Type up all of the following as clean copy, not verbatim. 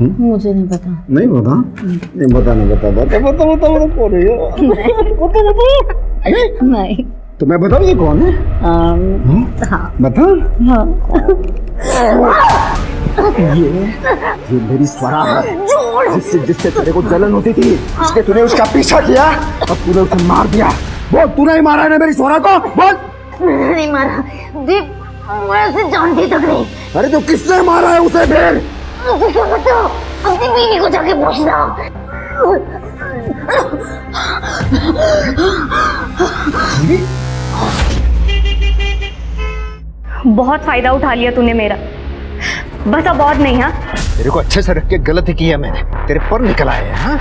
मुझे नहीं पता। नहीं पता? नहीं बता कौन है ये? बता। नहीं। तो मैं बताऊँ ये कौन है? हाँ। बता। हाँ। ये मेरी स्वरा है, जिससे तेरे को जलन होती थी, इसलिए तूने उसका पीछा किया और तूने उसे मार दिया। बोल, तूने ही मारा है ना मेरी स्वरा को? बोल। नहीं मारा दीप, मुझे जानती तक नहीं। अरे तो किसने मारा है उसे फिर? मुझे क्या पता, अपनी बीवी को जाके पूछना। बहुत फायदा उठा लिया तूने मेरा, बस अब और नहीं। हाँ, तेरे को अच्छे से रख के गलती की है मैंने, तेरे पर निकल आए हैं। हाँ,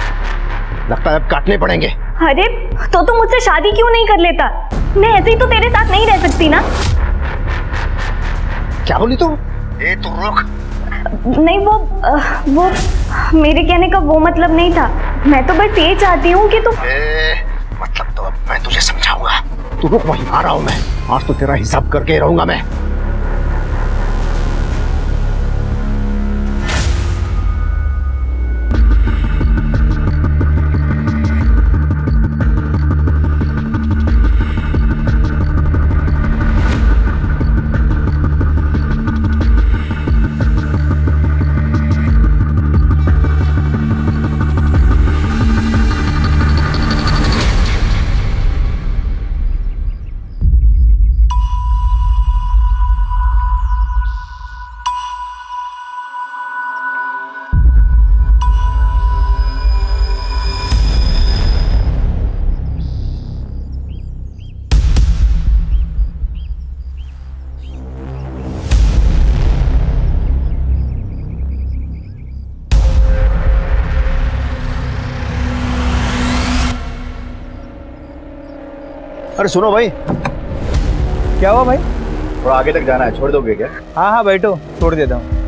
लगता है अब काटने पड़ेंगे। अरे तो तू मुझसे शादी क्यों नहीं कर लेता? मैं ऐसे ही तो तेरे साथ नहीं रह सकती ना। क्या बोली तू? ए तू रुक। नहीं, वो मेरे कहने का वो मतलब नहीं था। मैं तो बस ये चाहती हूँ कि तू मतलब तो अब मैं तुझे समझाऊंगा। तू रुक, वहीं आ रहा हूं मैं। आज तो तेरा हिसाब करके रहूंगा मैं। अरे सुनो भाई। क्या हुआ भाई? थोड़ा आगे तक जाना है, छोड़ दोगे क्या? हाँ हाँ बैठो, छोड़ देता हूँ।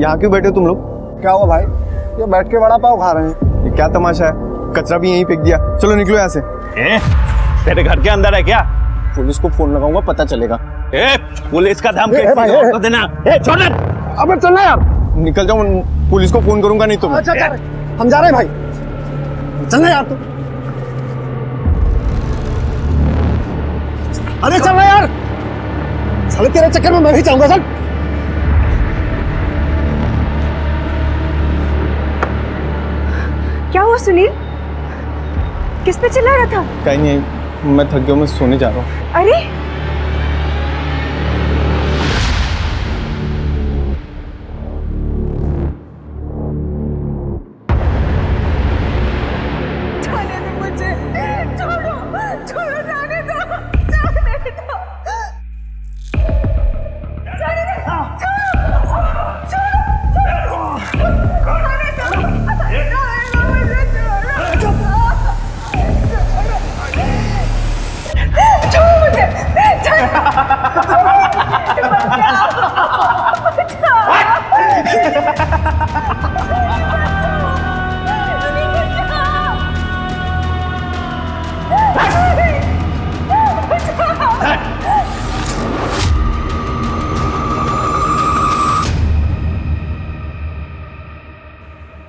यहाँ क्यों बैठे हो तुम लोग? क्या हुआ भाई? ये बैठ के वड़ा पाव खा रहे हैं। ये क्या तमाशा है? कचरा भी यहीं फेंक दिया। चलो निकलो यहाँ से। तेरे घर के अंदर है क्या? पुलिस को फोन लगाऊंगा, पता चलेगा। पुलिस का धमकी तो देना। छोड़ दे। अबे चलना यार। निकल जाओ, पुलिस को फोन करूंगा नहीं तो। अच्छा हम जा रहे हैं भाई, चलना यार तू। अरे चलना यार, साले तेरे चक्कर में मैं भी जाऊंगा। चल। क्या हुआ सुनील? किस पे चिल्ला रहा था? कहीं नहीं, मैं थक गया, मैं सोने जा रहा हूँ। अरे जाने दो मुझे, छोड़ो छोड़ो, जाने दो, जाने दो, जाने दो,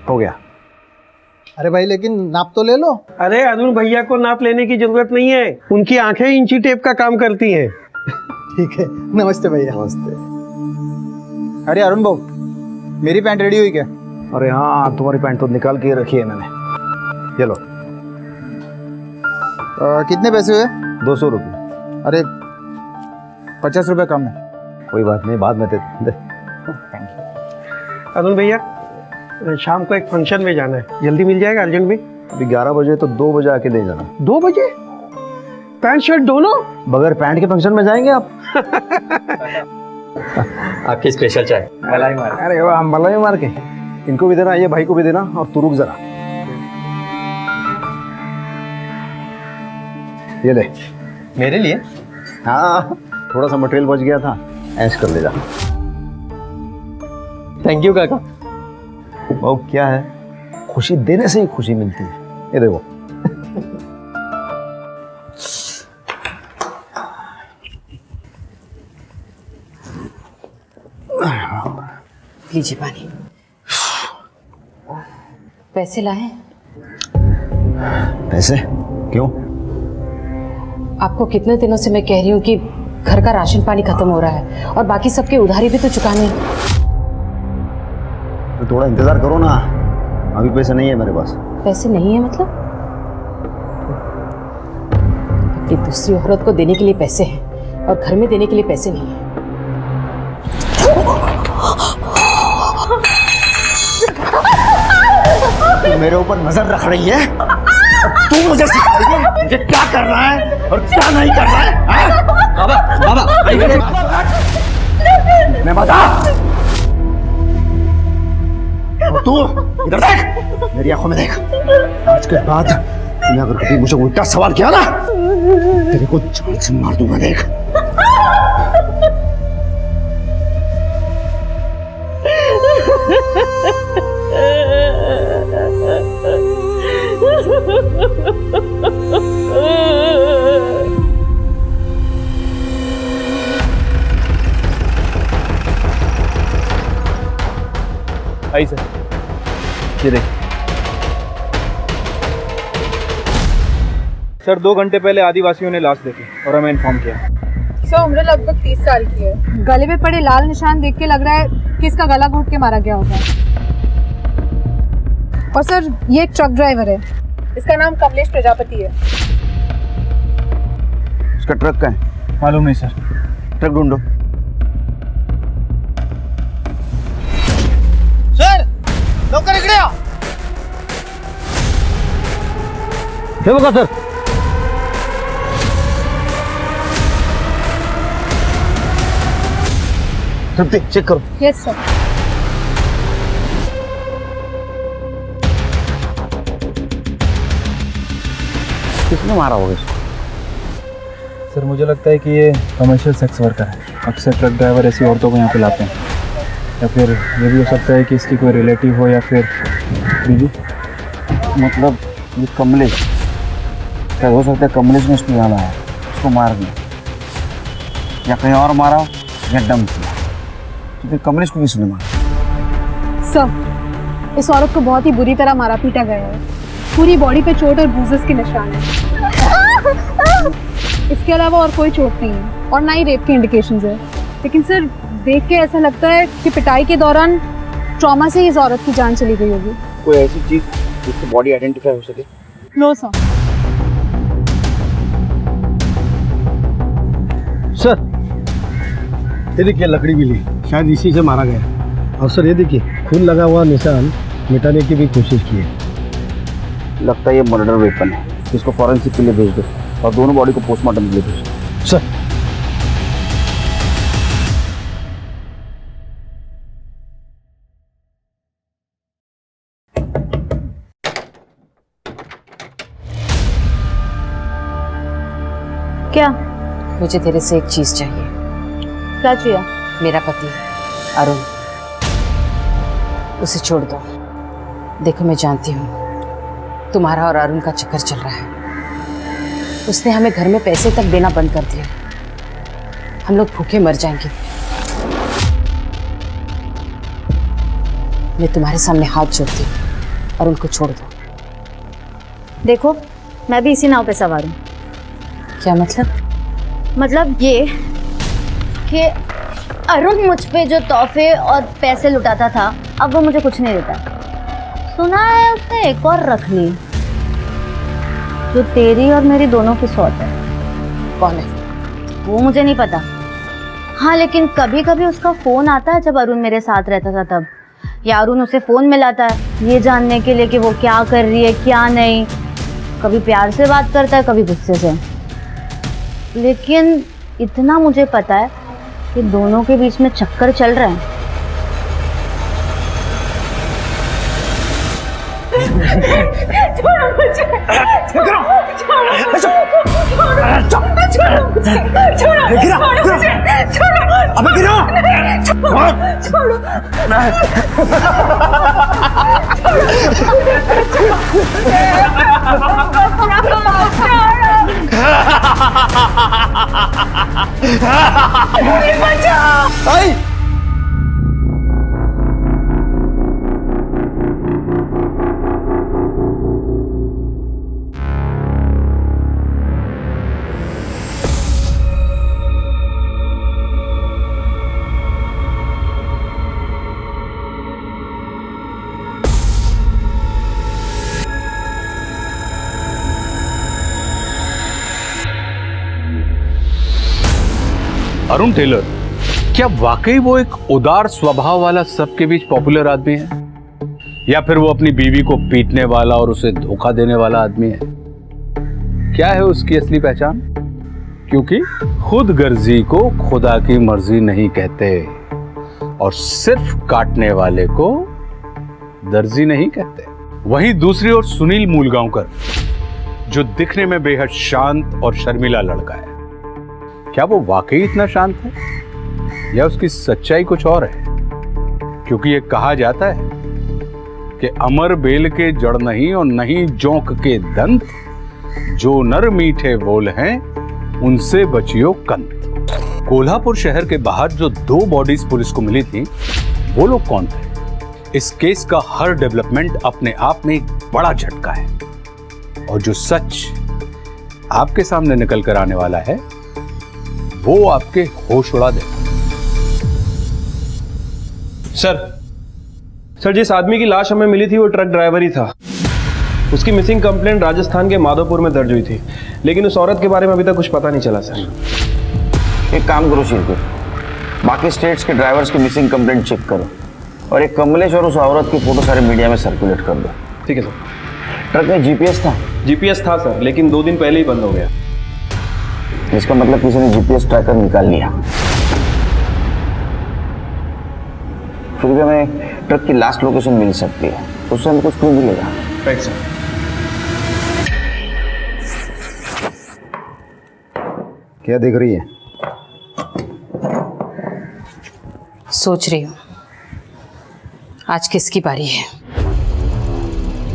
हो गया। अरे भाई लेकिन नाप तो ले लो। अरे अरुण भैया को नाप लेने की जरूरत नहीं है, उनकी आंखें इंची टेप का काम करती हैं। ठीक है, नमस्ते भैया। नमस्ते। अरे अरुण भाऊ, मेरी पैंट रेडी हुई क्या? अरे हाँ, तुम्हारी पैंट तो निकाल के रखी है मैंने। ये लो। कितने पैसे हुए? 200 रुपये। अरे 50 रुपये कम है। कोई बात नहीं, बाद में दे। अरुण भैया, शाम को एक फंक्शन में जाना है, जल्दी मिल जाएगा अर्जेंट में? अभी 11 बजे तो 2 बजे आके दे जाना। 2 बजे? पैंट शर्ट दोनों? बगैर पैंट के फंक्शन में जाएंगे आप? आपकी स्पेशल चाय मलाई मार। अरे वाह, मलाई मार के। इनको भी देना, ये भाई को भी देना, और तू रुक जरा। ये ले। मेरे लिए? हाँ, थोड़ा सा मटेरियल बच गया था, ऐश कर ले जा। थैंक यू काका। वो क्या है, खुशी देने से ही खुशी मिलती है। ये देखो। लीजिए पानी। पैसे लाए? पैसे? क्यों? आपको कितने दिनों से मैं कह रही हूँ कि घर का राशन पानी खत्म हो रहा है और बाकी सबके उधारी भी तो चुकानी है। तो थोड़ा इंतजार करो ना, अभी पैसे नहीं है मेरे पास। पैसे नहीं है मतलब? अपनी दूसरी औरत को देने के लिए पैसे हैं और घर में देने के लिए पैसे नहीं है। तू मेरे ऊपर नजर रख रही है और तू मुझे सिखाएगी मुझे क्या करना है और क्या नहीं करना है, हाँ? बाबा बाबा मैं बता। और तू इधर देख, मेरी आंखों में देख। आज के बाद तूने अगर कभी मुझे उल्टा सवाल किया ना, तेरे को जान से मार दूंगा। देख। आई सर, ये देख सर, 2 घंटे पहले आदिवासियों ने लाश देखी और हमें इन्फॉर्म किया। सर उम्र लगभग 30 साल की है। गले में पड़े लाल निशान देख के लग रहा है कि इसका गला घोट के मारा गया होगा। और सर ये एक ट्रक ड्राइवर है, इसका नाम कमलेश प्रजापति है। उसका ट्रक का है? मालूम नहीं सर। ट्रक ढूंढो। सर लवकर इकडे या। हे बघा सर। तृप्ति चेक करो। Yes sir. किसने मारा होगा इसको? सर मुझे लगता है कि ये कमर्शियल सेक्स वर्कर है। अक्सर ट्रक ड्राइवर ऐसी औरतों को यहाँ पे लाते हैं, या फिर ये भी हो सकता है कि इसकी कोई रिलेटिव हो या फिर बीवी। मतलब ये कमलेश, क्या हो सकता है कमलेश ने इसको यहाँ लाया, उसको मार दिया, या कहीं और मारा या डंप किया। तो फिर कमलेश को किसने मारा? सर इस औरत को बहुत ही बुरी तरह मारा पीटा गया है। पूरी बॉडी पे चोट और ब्रूजेस के निशान है। इसके अलावा और कोई चोट नहीं है और ना ही रेप के इंडिकेशंस है। लेकिन सर देख के ऐसा लगता है कि पिटाई के दौरान ट्रॉमा से इस औरत की जान चली गई होगी। कोई ऐसी चीज जिससे बॉडी आइडेंटिफाई हो सके? No sir. सर ये देखिए लकड़ी भी ली, शायद इसी से मारा गया। और सर ये देखिए खून लगा हुआ निशान मिटाने की भी कोशिश की है। लगता है ये मर्डर वेपन है। इसको फॉरेंसिक के लिए भेज दो और दोनों बॉडी को पोस्टमार्टम के लिए भेज दो। सर क्या? मुझे तेरे से एक चीज चाहिए। क्या चाहिए? मेरा पति अरुण, उसे छोड़ दो। देखो मैं जानती हूँ तुम्हारा और अरुण का चक्कर चल रहा है। उसने हमें घर में पैसे तक देना बंद कर दिया। हम लोग भूखे मर जाएंगे। मैं तुम्हारे सामने हाथ जोड़ती हूँ और उनको छोड़ दो। देखो मैं भी इसी नाव पे सवार हूँ। क्या मतलब? मतलब ये कि अरुण मुझ पे जो तोहफे और पैसे लुटाता था, अब वो मुझे कुछ नहीं देता। सुना है उसने एक और रख ली जो तेरी और मेरी दोनों की सौत है। कौन है? वो मुझे नहीं पता। हाँ लेकिन कभी कभी उसका फोन आता है जब अरुण मेरे साथ रहता था तब। या अरुण उसे फ़ोन मिलाता है ये जानने के लिए कि वो क्या कर रही है क्या नहीं। कभी प्यार से बात करता है, कभी गुस्से से। लेकिन इतना मुझे पता है कि दोनों के बीच में चक्कर चल रहा है। अरुण टेलर, क्या वाकई वो एक उदार स्वभाव वाला सबके बीच पॉपुलर आदमी है, या फिर वो अपनी बीवी को पीटने वाला और उसे धोखा देने वाला आदमी है? क्या है उसकी असली पहचान? क्योंकि खुद गर्जी को खुदा की मर्जी नहीं कहते और सिर्फ काटने वाले को दर्जी नहीं कहते। वहीं दूसरी ओर सुनील मूलगांवकर, जो दिखने में बेहद शांत और शर्मीला लड़का है, क्या वो वाकई इतना शांत है या उसकी सच्चाई कुछ और है? क्योंकि ये कहा जाता है कि अमर बेल के जड़ नहीं और नहीं जोंक के दंत, जो नर मीठे बोल हैं उनसे बचियो कंत। कोल्हापुर शहर के बाहर जो 2 बॉडीज पुलिस को मिली थी, वो लोग कौन थे? इस केस का हर डेवलपमेंट अपने आप में एक बड़ा झटका है और जो सच आपके सामने निकल कर आने वाला है वो आपके होश उड़ा दे। सर जिस आदमी की लाश हमें मिली थी वो ट्रक ड्राइवर ही था। उसकी मिसिंग कंप्लेंट राजस्थान के माधोपुर में दर्ज हुई थी, लेकिन उस औरत के बारे में अभी तक कुछ पता नहीं चला सर। एक काम करो शिल्पी, बाकी स्टेट्स के ड्राइवर्स की मिसिंग कंप्लेंट चेक करो और एक कमलेश और उस औरत की फोटो सारे मीडिया में सर्कुलेट कर दो। ठीक है सर। ट्रक में जीपीएस था? जीपीएस था सर, लेकिन 2 दिन पहले ही बंद हो गया। इसका मतलब किसी ने जीपीएस ट्रैकर निकाल लिया। फिर भी हमें ट्रक की लास्ट लोकेशन मिल सकती है, उससे हमें कुछ क्लू मिलेगा। Right sir. क्या देख रही है? सोच रही हूँ आज किसकी बारी है,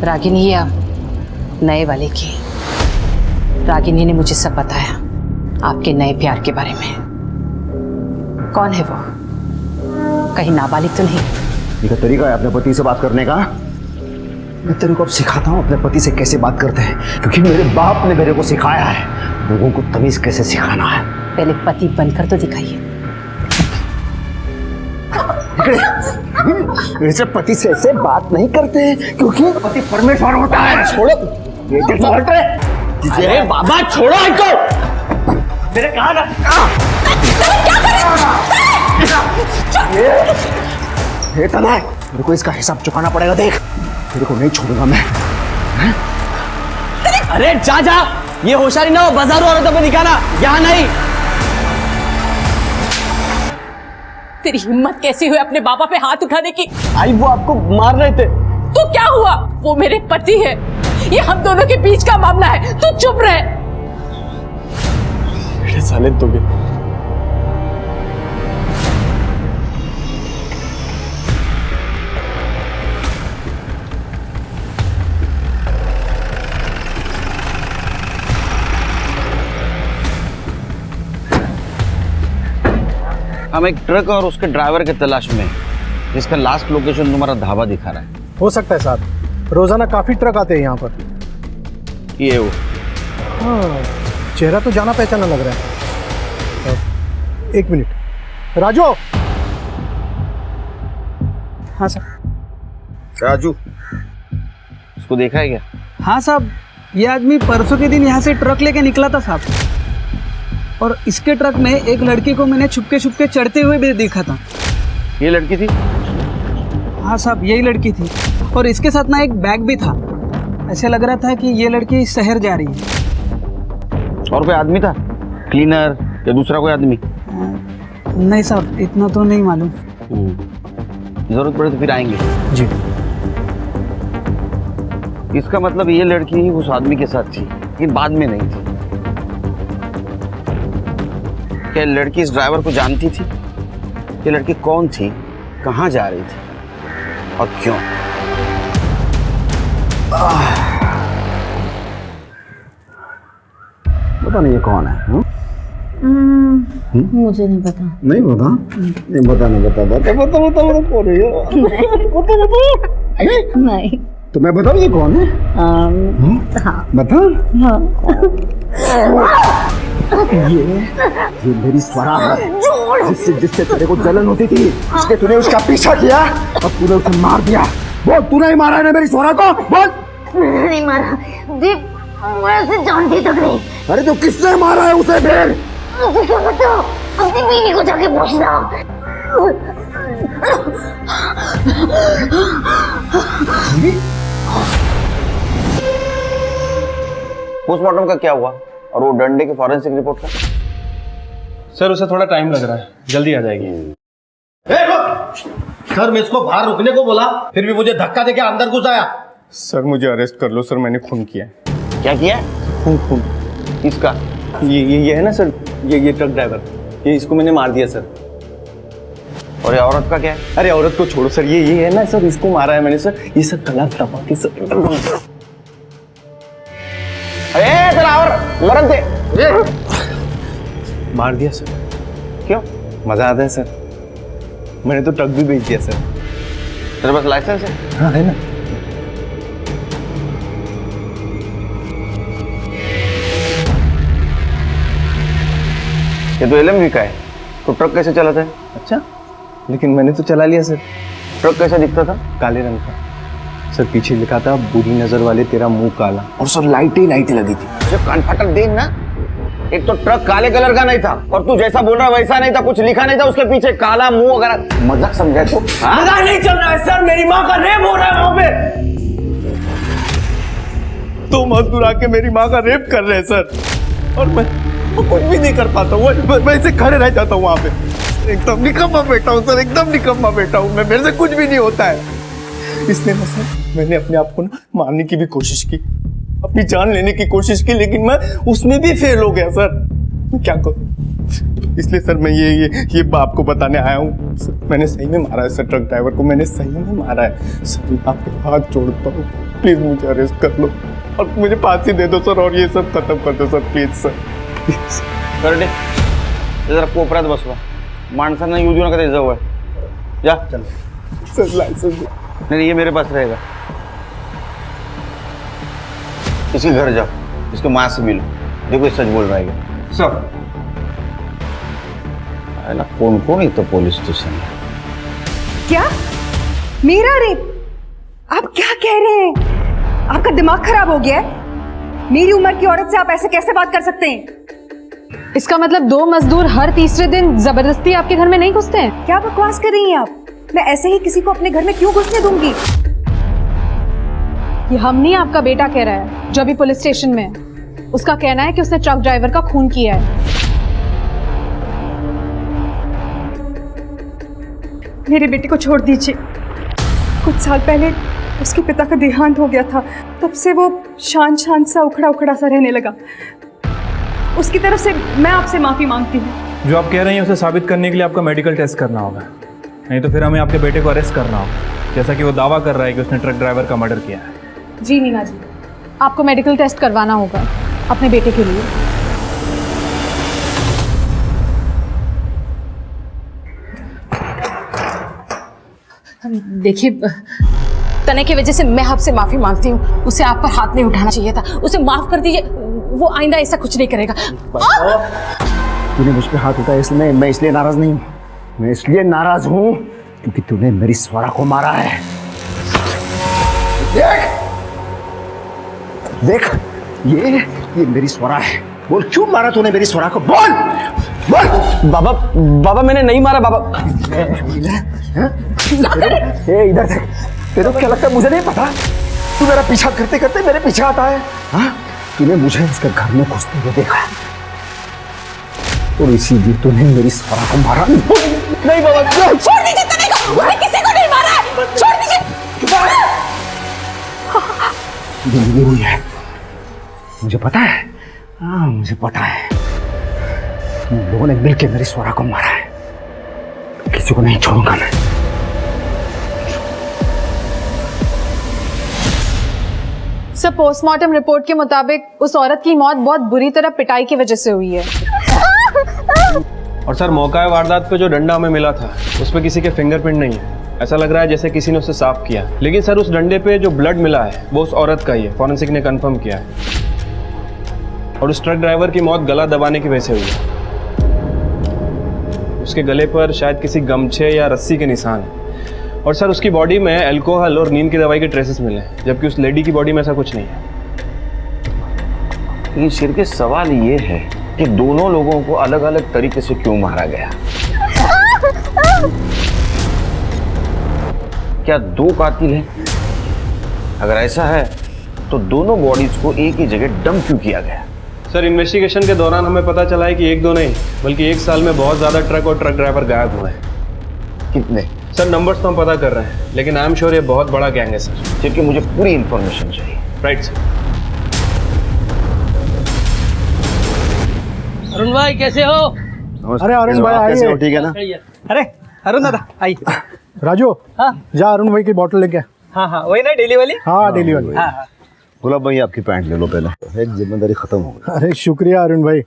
रागिनी या नए वाले की। रागिनी ने मुझे सब बताया आपके नए प्यार के बारे में। कौन है वो? कहीं नाबालिग तो नहीं? ये क्या तरीका है अपने पति से बात करने का? मैं तेरे को अब सिखाता हूँ अपने पति से कैसे बात करते हैं, क्योंकि मेरे बाप ने मेरे को सिखाया है लोगों को तमीज कैसे सिखाना है। पहले पति बनकर तो दिखाइए। ऐसे पति से ऐसे बात नहीं करते क्योंकि पति परमेश्वर होता है। छोड़ो अरे बाबा छोड़ो इनको, मेरे कहा ना। ये तनाय, मेरे को इसका हिसाब चुकाना पड़ेगा। देख तेरे को नहीं छोड़ूंगा मैं। अरे जा जा, ये होशियारी ना हो बाजारों औरतों पे दिखाना, यहाँ नहीं। तेरी हिम्मत कैसी हुई अपने बाबा पे हाथ उठाने की? आई वो आपको मार रहे थे। तो क्या हुआ? वो मेरे पति है, ये हम दोनों के बीच का मामला है, तू चुप रहे। मेरे साले दोगे। हम एक ट्रक और उसके ड्राइवर के तलाश में, जिसका लास्ट लोकेशन तुम्हारा ढाबा दिखा रहा है। हो सकता है साहब, रोजाना काफी ट्रक आते हैं यहाँ पर। ये वो हाँ, चेहरा तो जाना पहचाना लग रहा है। एक मिनट, राजू। हाँ सर। राजू, उसको देखा है क्या? हाँ साहब, ये आदमी परसों के दिन यहाँ से ट्रक लेके निकला था साहब, और इसके ट्रक में एक लड़की को मैंने छुपके छुपके चढ़ते हुए भी देखा था। ये लड़की थी? हाँ साहब, यही लड़की थी और इसके साथ ना एक बैग भी था। ऐसे लग रहा था कि ये लड़की शहर जा रही है। और कोई आदमी था, क्लीनर या दूसरा कोई आदमी? नहीं साहब, इतना तो नहीं मालूम। जरूरत पड़े तो फिर आएंगे जी। इसका मतलब ये लड़की उस आदमी के साथ थी लेकिन बाद में नहीं थी। क्या लड़की इस ड्राइवर को जानती थी? ये लड़की कौन थी, कहाँ जा रही थी और क्यों? पता नहीं ये कौन है। मुझे नहीं पता। नहीं पता? नहीं बता, नहीं बता, बता बता बता बता कौन है ये? बता बता। नहीं। तो मैं बताऊँ ये कौन है? हाँ। बता। हाँ। ये मेरी स्वरा है, जिससे तेरे को जलन होती थी, इसलिए तूने उसका पीछा किया और तूने उसे मार दिया। बोल, तूने ही मारा है ना मेरी स्वरा को? बोल। नहीं मारा दीप, मैं उसे जानती तक नहीं। अरे तो किसने मारा है उसे फिर? मुझे क्या पता, अपनी बीवी को जाके पूछना। पोस्टमार्टम का क्या हुआ और वो डंडे की फॉरेंसिक रिपोर्ट का? सर उसे थोड़ा टाइम लग रहा है, जल्दी आ जाएगी। सर मैं इसको बाहर रुकने को बोला, फिर भी मुझे धक्का देके अंदर घुस आया। सर मुझे अरेस्ट कर लो सर, मैंने खून किया है। क्या किया? खून। किसका? ये है ना सर, ये ट्रक ड्राइवर, ये इसको मैंने मार दिया सर। और ये औरत का क्या है? अरे औरत को छोड़ो सर, ये है ना सर, इसको मारा है मैंने सर। ये सब गला दबा के सर। अरे और मरन थे मार दिया सर। क्यों? मजा आता है सर। मैंने तो ट्रक भी बेच दिया सर। तेरे पास लाइसेंस है? हाँ है ना। ये तो LMV का है, तो ट्रक कैसे चलाता है? अच्छा, लेकिन मैंने तो चला लिया सर। ट्रक कैसा दिखता था? काले रंग का सर, पीछे लिखा था बुरी नजर वाले तेरा मुंह काला। और सर लाइटें लगी थी। मुझे कान फाटक देख ना, एक तो ट्रक काले कलर का नहीं था और तू जैसा बोल रहा वैसा नहीं था, कुछ लिखा नहीं था उसके पीछे, काला मुंह वगैरह। मजाक समझा तो? मजाक नहीं चल रहा है सर, मेरी माँ का रेप हो रहा है वहां पे। तो मजदूर आके मेरी माँ का रेप कर रहे हैं सर, और मैं कुछ भी नहीं कर पाता हूँ। मैं ऐसे खड़े रह जाता हूँ वहां पे। एकदम निकम्मा बैठा हूँ सर, एकदम निकम्मा बैठा हूँ मैं, मेरे से कुछ भी नहीं होता है। इसलिए ना सर, मैंने अपने आप को ना मारने की भी कोशिश की, अपनी जान लेने की कोशिश की, लेकिन मैं उसमें भी फेल हो गया सर। मैं क्या करूं? इसलिए सर मैं ये बाप को बताने आया हूँ। मैंने सही में मारा है सर, ट्रक ड्राइवर को मैंने सही में मारा है सर। मैं आपके हाथ जोड़ता हूँ, प्लीज मुझे अरेस्ट कर लो और मुझे फांसी दे दो सर, और ये सब खत्म कर दो सर, प्लीज सर। करडे जरा कोपऱ्यात बसवा, माणसांना येऊ देऊ नका त्याच्या जवळ। जा चल सर। लाइसेंस नहीं, ये मेरे पास रहेगा। इसके घर जाओ, इसके माँ से मिलो, देखो ये सच बोल रहा है सर। ना कौन कौन ही तो पुलिस स्टेशन है। क्या? मेरा रेप? आप क्या कह रहे हैं? आपका दिमाग खराब हो गया है? मेरी उम्र की औरत से आप ऐसे कैसे बात कर सकते हैं? इसका मतलब 2 मजदूर हर तीसरे दिन जबरदस्ती आपके घर में नहीं घुसते हैं? क्या बकवास कर रही हैं आप? मैं ऐसे ही किसी को अपने घर में क्यों घुसने दूंगी? ये हम नहीं, आपका बेटा कह रहा है जो अभी पुलिस स्टेशन में है। उसका कहना है कि उसने ट्रक ड्राइवर का खून किया है। मेरे बेटे को छोड़ दीजिए। कुछ साल पहले उसके पिता का देहांत हो गया था, तब से वो शांत सा उखड़ा सा रहने लगा। उसकी तरफ से मैं आपसे माफी मांगती हूँ। जो आप कह रहे हैं उसे साबित करने के लिए आपका मेडिकल टेस्ट करना होगा, नहीं तो फिर हमें आपके बेटे को अरेस्ट करना होगा, जैसा कि वो दावा कर रहा है कि उसने ट्रक ड्राइवर का मर्डर किया है। जी मीना जी, आपको मेडिकल टेस्ट करवाना होगा अपने बेटे के लिए। देखिए, तने की वजह से मैं आपसे माफी मांगती हूँ। उसे आप पर हाथ नहीं उठाना चाहिए था, उसे माफ कर दीजिए, वो आइंदा ऐसा कुछ नहीं करेगा। तूने मुझ पे हाथ उठाया इसलिए मैं इसलिए नाराज नहीं हूँ, मैं इसलिए नाराज हूँ क्योंकि तूने मेरी स्वरा को मारा है। देख देख, ये मेरी स्वरा है। बोल क्यों मारा तूने मेरी स्वरा को? बोल बोल। बाबा मैंने नहीं मारा बाबा। इधर देख, तेरे को क्या लगता है मुझे नहीं पता? तू मेरा पीछा करते करते मेरे पीछे आता है। हाँ, तूने मुझे उसके घर में घुसते हुए देखा और इसीलिए तूने मेरी स्वरा को मारा। नहीं बाबा, छोड़ दीजिए तने को, मैंने किसी को नहीं मारा है, छोड़ दीजिए। जिंदगी हुई है, मुझे पता है। हाँ, मुझे पता है। तुम लोगों ने मिलकर मेरी स्वरा को मारा है, किसी को नहीं छोड़ूंगा मैं। सर, पोस्टमार्टम रिपोर्ट के मुताबिक उस औरत की मौत बहुत बुरी तरह पिटाई की वजह से हुई है। और सर, मौका वारदात पे जो डंडा हमें मिला था उस पे किसी के फिंगरप्रिंट नहीं है। ऐसा लग रहा है जैसे किसी ने उसे साफ किया। लेकिन सर, उस डंडे पे जो ब्लड मिला है वो उस औरत का ही है, फॉरेंसिक ने कंफर्म किया है। और उस ट्रक ड्राइवर की मौत गला दबाने की वजह से हुई है। उसके गले पर शायद किसी गमछे या रस्सी के निशान है। और सर, उसकी बॉडी में अल्कोहल और नींद की दवाई के ट्रेसेस मिले हैं, जबकि उस लेडी की बॉडी में ऐसा कुछ नहीं है। लेकिन सिर के सवाल ये है कि दोनों लोगों को अलग अलग तरीके से क्यों मारा गया? क्या दो कातिल हैं? अगर ऐसा है तो दोनों बॉडीज को एक ही जगह डंप क्यों किया गया? सर, इन्वेस्टिगेशन के दौरान हमें पता चला है कि एक दो नहीं बल्कि एक साल में बहुत ज़्यादा ट्रक और ट्रक ड्राइवर गायब हुए हैं। कितने? सर, नंबर्स तो हम पता कर रहे हैं, लेकिन आई एम श्योर ये बहुत बड़ा गैंग है सर। क्योंकि मुझे पूरी इंफॉर्मेशन चाहिए। Right sir. अरुण भाई कैसे हो? अरे अरुण भाई आइए। कैसे हो? ठीक है ना? अरे अरुण दादा आइए। राजू, हाँ जा अरुण भाई की बोतल लेके। हाँ हाँ, वही ना डेली वाली। हाँ, डेली वाली। हाँ हाँ। गुलाब भाई, आपकी पैंट ले लो पहले, एक जिम्मेदारी खत्म हो गई। अरे शुक्रिया अरुण भाई,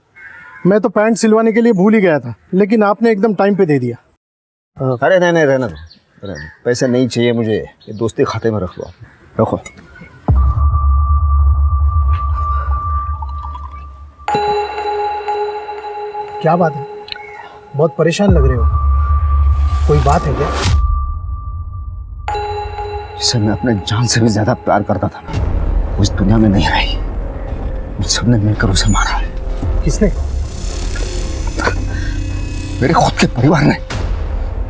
मैं तो पैंट सिलवाने के लिए भूल ही गया था, लेकिन आपने एकदम टाइम पे दे दिया। अरे नहीं, रहना दो, पैसे नहीं चाहिए मुझे, ये दोस्ती खाते में रख लो, रखो। क्या बात है, बहुत परेशान लग रहे हो, कोई बात है क्या? जिसे मैं अपने जान से भी ज्यादा प्यार करता था, वो इस दुनिया में नहीं रही। उन सबने मिलकर उसे मारा है। किसने? मेरे खुद के परिवार ने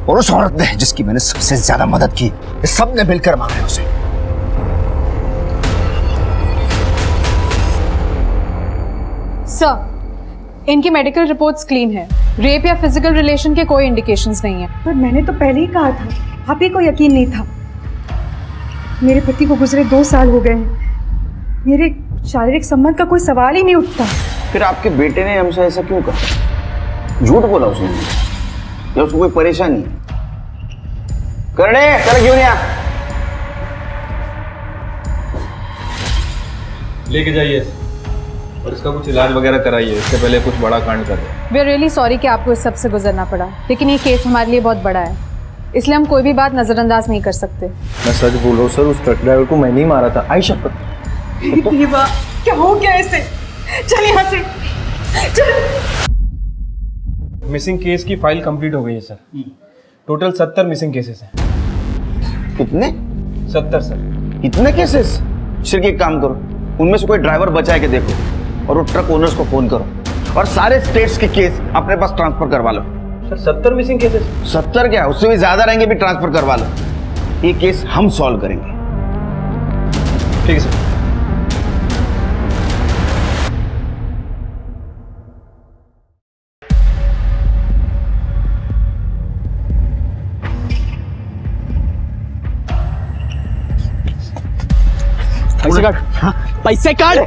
और उस औरत ने जिसकी मैंने सबसे ज्यादा मदद की, ये सब ने मिलकर मारा है उसे। सर, इनकी मेडिकल रिपोर्ट्स क्लीन है। रेप या फिजिकल रिलेशन के कोई इंडिकेशंस नहीं है। पर मैंने तो पहले ही कहा था, आप ही को यकीन नहीं था। मेरे पति को गुजरे 2 साल हो गए हैं, मेरे शारीरिक संबंध का कोई सवाल ही नहीं उठता। फिर आपके बेटे ने हमसे ऐसा क्यों कहा? झूठ बोला उसने या उसको कोई परेशानी? करने चल क्यों नहीं? लेके जाइए और इसका कुछ इलाज वगैरह कराइए, इससे पहले कुछ बड़ा कांड कर दे। वी आर रियली सॉरी कि आपको इस सब से गुजरना पड़ा, लेकिन ये केस हमारे लिए बहुत बड़ा है, इसलिए हम कोई भी बात नजरअंदाज नहीं कर सकते। मैं सच बोल रहा हूँ सर, उस ट्रक ड्राइवर को मैंने ही मारा था, आई शपथ। क्या हो गया ऐसे? चल यहाँ से चल। मिसिंग केस की फाइल कंप्लीट हो गई है सर। टोटल 70 मिसिंग केसेस हैं। कितने? 70 सर। इतने केसेस? सिर्फ एक काम करो, उनमें से कोई ड्राइवर बचा के देखो और वो ट्रक ओनर्स को फोन करो और सारे स्टेट्स के केस अपने पास ट्रांसफर करवा लो। Sir, 70 missing cases? 70 क्या, उससे भी ज्यादा रहेंगे, भी ट्रांसफर करवा लो। ये केस हम सॉल्व करेंगे। ठीक है सर। पैसे काट। हाँ, पैसे काट।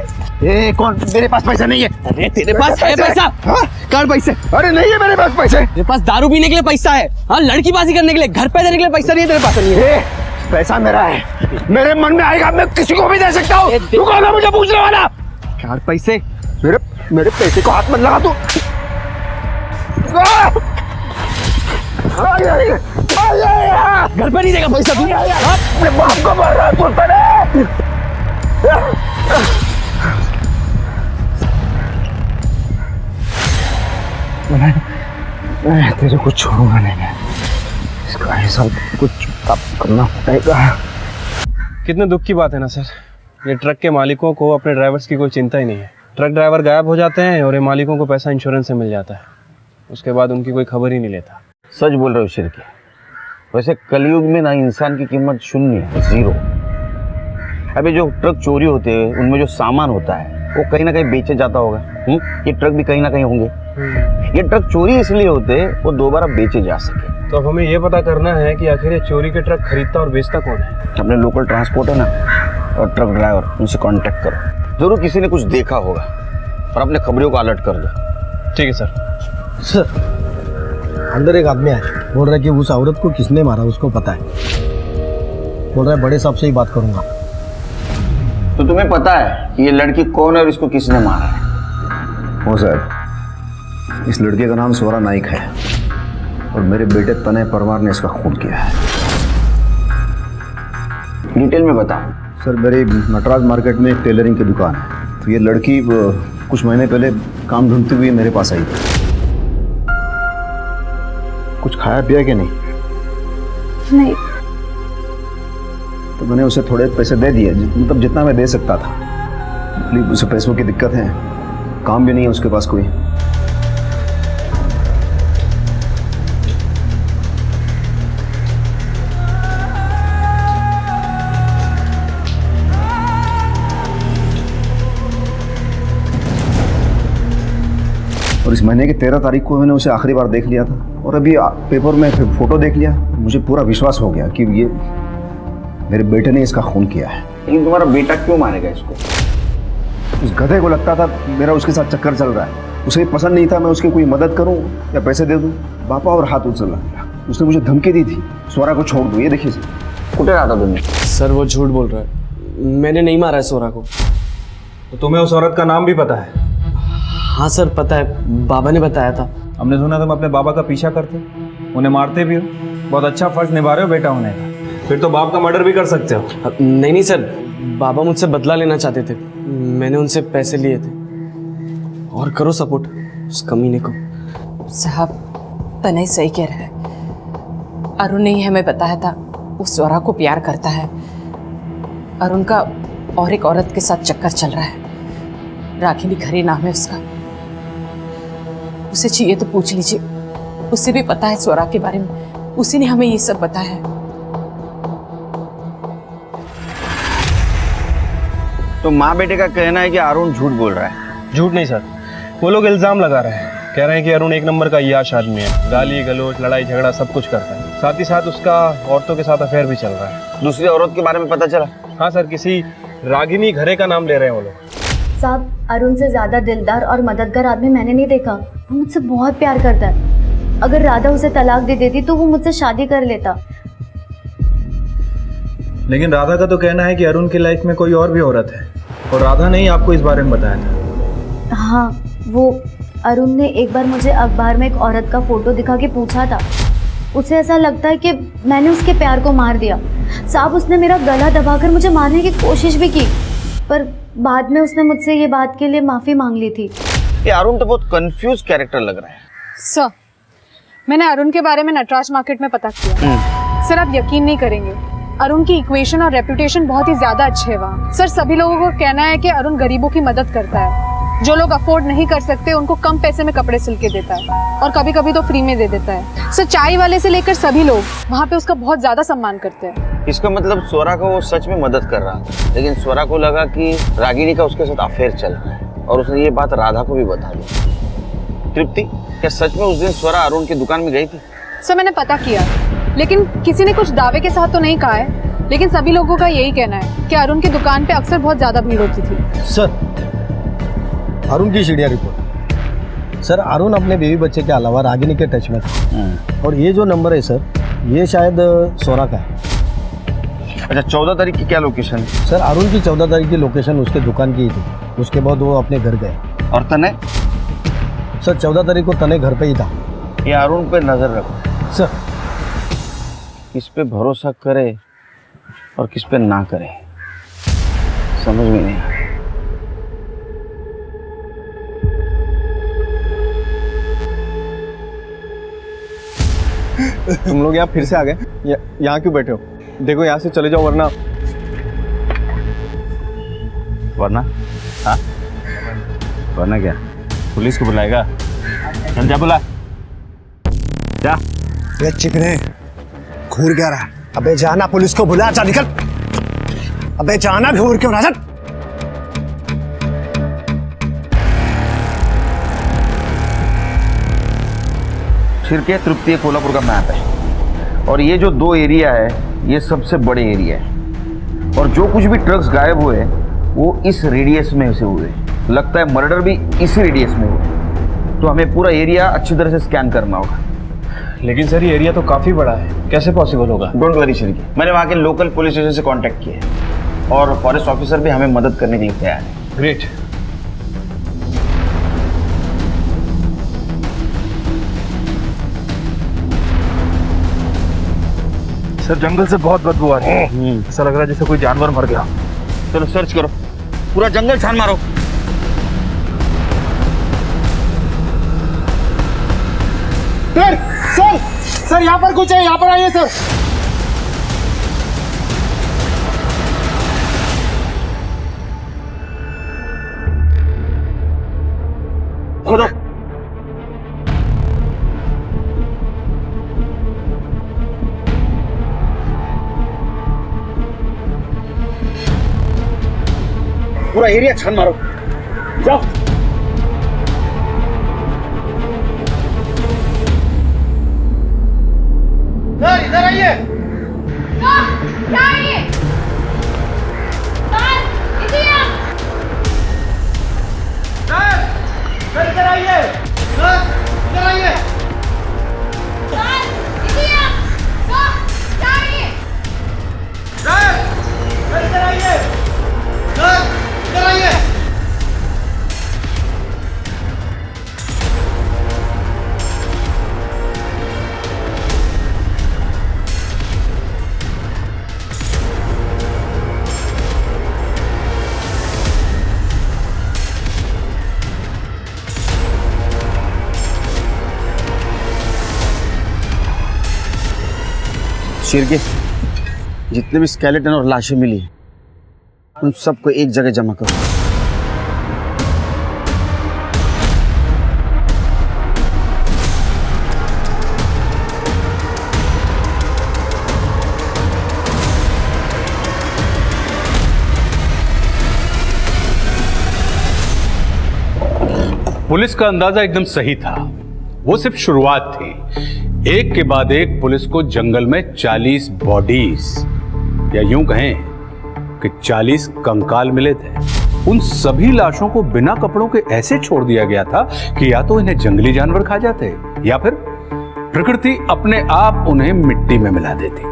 ए कौन? मेरे पास पैसा नहीं है। अरे तेरे पास है पैसा? हाँ? काट पैसे। अरे नहीं है मेरे पास पैसे। तेरे पास दारू पीने के लिए पैसा है, हाँ, लड़कीबाजी करने के लिए, घर पे देने के लिए पैसा नहीं है तेरे पास? नहीं है। पैसा मेरा है, मेरे मन में आएगा मैं किसी को भी दे सकता हूँ। तू कौन है मुझे पूछने वाला? काट पैसे। मेरे पैसे को हाथ मत लगा तू। घर पे नहीं देगा पैसा तू? अपने बाप को मार रहा है मैं तेरे को छोड़ूंगा नहीं। इसका हिसाब कुछ करना पड़ेगा। कितने दुख की बात है ना सर, ये ट्रक के मालिकों को अपने ड्राइवर्स की कोई चिंता ही नहीं है। ट्रक ड्राइवर गायब हो जाते हैं और ये मालिकों को पैसा इंश्योरेंस से मिल जाता है, उसके बाद उनकी कोई खबर ही नहीं लेता। सच बोल रहे हो शिरकी, वैसे कलयुग में ना इंसान की कीमत शून्य है, 0। अभी जो ट्रक चोरी होते हैं उनमें जो सामान होता है वो कहीं ना कहीं बेचे जाता होगा। ये ट्रक भी कहीं ना कहीं होंगे। ये ट्रक चोरी इसलिए होते हैं वो दोबारा बेचे जा सके। तो अब हमें ये पता करना है कि आखिर ये चोरी के ट्रक खरीदता और बेचता कौन है। अपने लोकल ट्रांसपोर्ट है ना और ट्रक ड्राइवर, उनसे कांटेक्ट करो। जरूर किसी ने कुछ देखा होगा और अपने खबरों को अलर्ट कर दो। ठीक है सर। सर, अंदर एक आदमी है, बोल रहा है कि उस औरत को किसने मारा उसको पता है। बोल रहा है बड़े साहब से ही बात करूंगा। तो तुम्हें पता है कि ये लड़की कौन है और इसको किसने मारा है? हो सर, इस लड़के का नाम स्वरा नाइक है और मेरे बेटे तनय परमार ने इसका खून किया है। डिटेल में बता। सर, मेरी नटराज मार्केट में एक टेलरिंग की दुकान है, तो ये लड़की कुछ महीने पहले काम ढूंढती हुई मेरे पास आई थी। कुछ खाया पिया कि नहीं? नहीं। तो मैंने उसे थोड़े पैसे दे दिए, मतलब जितना मैं दे सकता था। लेकिन उसे पैसों की दिक्कत है, काम भी नहीं है उसके पास कोई। और इस महीने की 13 तारीख को मैंने उसे आखिरी बार देख लिया था और अभी पेपर में फोटो देख लिया। मुझे पूरा विश्वास हो गया कि ये मेरे बेटे ने इसका खून किया है। लेकिन तुम्हारा बेटा क्यों मारेगा इसको? उस गधे को लगता था मेरा उसके साथ चक्कर चल रहा है। उसे पसंद नहीं था मैं उसकी कोई मदद करूं या पैसे दे दूं। बापा और हाथ उछल रहा। उसने मुझे धमकी दी थी, स्वरा को छोड़ दो। ये देखिए सर। कुटे रहा था तुमने? सर वो झूठ बोल रहा है, मैंने नहीं मारा है स्वरा को। तो तुम्हें उस औरत का नाम भी पता है? हाँ सर पता है, बाबा ने बताया था। हमने सुना तुम अपने बाबा का पीछा करते, उन्हें मारते भी हो। बहुत अच्छा फर्ज निभा रहे हो बेटा होने का। फिर तो बाप का मर्डर भी कर सकते हो। नहीं सर, बाबा मुझसे बदला लेना चाहते थे, मैंने उनसे पैसे लिए थे। और करो सपोर्ट उस कमीने को। साहब, तनय सही कह रहा है। अरुण ने ही हमें बताया था वो स्वरा को प्यार करता है। अरुण का और एक औरत के साथ चक्कर चल रहा है, रागिनी खरे नाम है उसका। उसे चाहिए तो पूछ लीजिए, उसे भी पता है स्वरा के बारे में। उसी ने हमें ये सब बताया है। तो माँ बेटे का कहना है कि अरुण झूठ बोल रहा है। झूठ नहीं सर, वो लोग इल्जाम लगा रहे हैं। कह रहे हैं कि अरुण एक नंबर का याश आदमी है, गाली गलौज लड़ाई झगड़ा सब कुछ करता है। साथ ही साथ उसका औरतों के साथ अफेयर भी चल रहा है। दूसरी औरत के बारे में पता चला? हाँ सर, किसी रागिनी घरे का नाम ले रहे हैं वो लोग। साहब, अरुण से ज्यादा दिलदार और मददगार आदमी मैंने नहीं देखा। वो मुझसे बहुत प्यार करता है। अगर राधा उसे तलाक दे देती तो वो मुझसे शादी कर लेता। लेकिन राधा का तो कहना है कि अरुण की लाइफ में कोई और भी औरत है और राधा ने ही आपको इस बारे में बताया था। हाँ, वो अरुण ने एक बार मुझे अखबार में एक औरत का फोटो दिखा के पूछा था। उसे ऐसा लगता है कि मैंने उसके प्यार को मार दिया। साहब, उसने मेरा गला दबाकर मुझे मारने की कोशिश भी की, पर बाद में उसने मुझसे ये बात के लिए माफ़ी मांग ली थी। ये अरुण तो बहुत कंफ्यूज कैरेक्टर लग रहा है। सर, मैंने अरुण के बारे में नटराज मार्केट में पता किया। सर, आप यकीन नहीं करेंगे, अरुण की इक्वेशन और रेपुटेशन बहुत ही ज्यादा अच्छे है वहाँ। सर, सभी लोगों को कहना है कि अरुण गरीबों की मदद करता है। जो लोग अफोर्ड नहीं कर सकते उनको कम पैसे में कपड़े सिल के देता है और कभी कभी तो फ्री में दे देता है। सर, चाय वाले से लेकर सभी लोग वहाँ पे उसका बहुत ज्यादा सम्मान करते हैं। इसका मतलब स्वरा को वो सच में मदद कर रहा था, लेकिन स्वरा को लगा कि रागिनी का उसके साथ अफेयर चल रहा है और उसने ये बात राधा को भी बता दी। तृप्ति, क्या सच में उस दिन स्वरा अरुण की दुकान में गई थी? सर, मैंने पता किया, लेकिन किसी ने कुछ दावे के साथ तो नहीं कहा है, लेकिन सभी लोगों का यही कहना है कि अरुण की दुकान पे अक्सर बहुत ज्यादा भीड़ होती थी। सर, अरुण की सीढ़िया रिपोर्ट। सर, अरुण अपने बेबी बच्चे के अलावा रागिनी के टच में था और ये जो नंबर है सर, ये शायद स्वरा का है। अच्छा, 14 तारीख की क्या लोकेशन है? सर, अरुण की 14 तारीख की लोकेशन उसके दुकान की ही थी। उसके बाद वो अपने घर गए। और तनय? सर, 14 तारीख को तनय घर पे ही था। ये अरुण पे नजर रखो सर। किस पे भरोसा करे और किस पे ना करे, समझ में नहीं आ रहा। तुम लोग यहाँ फिर से आ गए? यहाँ क्यों बैठे हो? देखो, यहाँ से चले जाओ वरना। वरना? हाँ, वरना क्या? पुलिस को बुलाएगा? चल जा, बुला जा। ये चिकने घूर क्या रहा है? अबे जाना, पुलिस को बुला, जा निकल। अबे जाना, घूर क्यों रहा? शिरके तृप्ति कोल्हापुर का मैप है और ये जो 2 एरिया है ये सबसे बड़े एरिया है और जो कुछ भी ट्रक्स गायब हुए वो इस रेडियस में से हुए। लगता है मर्डर भी इसी रेडियस में हुए, तो हमें पूरा एरिया अच्छी तरह से स्कैन करना होगा। लेकिन सर ये एरिया तो काफ़ी बड़ा है, कैसे पॉसिबल होगा? डोंट वरी शिरके, मैंने वहाँ के लोकल पुलिस स्टेशन से कांटेक्ट किया है और फॉरेस्ट ऑफिसर भी हमें मदद करने के लिए तैयार है। ग्रेट। सर जंगल से बहुत बदबू आ रही है, ऐसा लग रहा है जैसे कोई जानवर मर गया। चलो सर्च करो, पूरा जंगल छान मारो। सर सर यहाँ पर कुछ है, यहाँ पर आइए सर। खोदो। पूरा एरिया छान मारो, जाओ। सर इधर आइए। क्या है ये? सर, सर इधर आइए। सर इधर आइए। सर इधर आइए। सर इधर आइए। शिरके, जितने भी स्केलेटन और लाशें मिली उन सबको एक जगह जमा करो। पुलिस का अंदाजा एकदम सही था, वो सिर्फ शुरुआत थी। एक के बाद एक पुलिस को जंगल में 40 बॉडीज या यूं कहें कि 40 कंकाल मिले थे। उन सभी लाशों को बिना कपड़ों के ऐसे छोड़ दिया गया था कि या तो इन्हें जंगली जानवर खा जाते या फिर प्रकृति अपने आप उन्हें मिट्टी में मिला देती।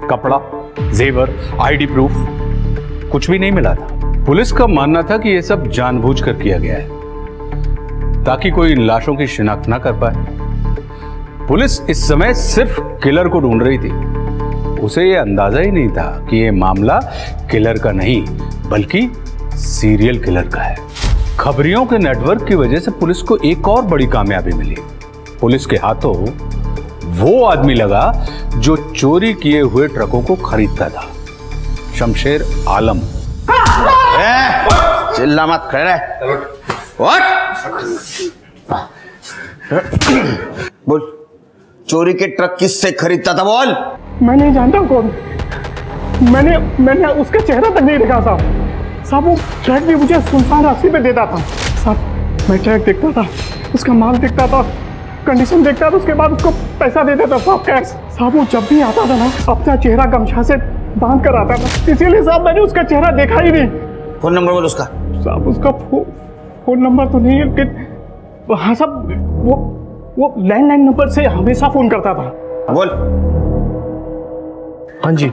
कपड़ा, जेवर, आईडी प्रूफ कुछ भी नहीं मिला था। पुलिस का मानना था कि यह सब जानबूझकर किया गया है ताकि कोई इन लाशों की शिनाख्त ना कर पाए। पुलिस इस समय सिर्फ किलर को ढूंढ रही थी। उसे यह अंदाजा ही नहीं था कि यह मामला किलर का नहीं बल्कि सीरियल किलर का है। खबरियों के नेटवर्क की वजह से पुलिस को एक और बड़ी कामयाबी मिली। पुलिस के हाथों वो आदमी लगा जो चोरी किए हुए ट्रकों को खरीदता था, शमशेर आलम। चिल्ला मत, खड़े रह। बोल, चोरी के ट्रक किससे खरीदता था? बोल। मैं नहीं जानता कौन। मैंने उसका चेहरा तक नहीं देखा साहब। वो ट्रक भी मुझे सुनसान रास्ते पे देता था साहब। मैं ट्रक देखता था, उसका माल देखता था, कंडीशन देखता था, उसके बाद उसको पैसा दे देता साहब, कैश। साहब वो जब भी आता था ना अपना चेहरा गमछा से बांध कर आता था, इसीलिए साहब मैंने उसका चेहरा देखा ही नहीं। फोन नंबर बोल उसका। साहब उसका फोन नंबर तो नहीं है, लेकिन हाँ साहब वो लैंडलाइन नंबर से हमेशा फोन करता था। बोल। हाँ जी,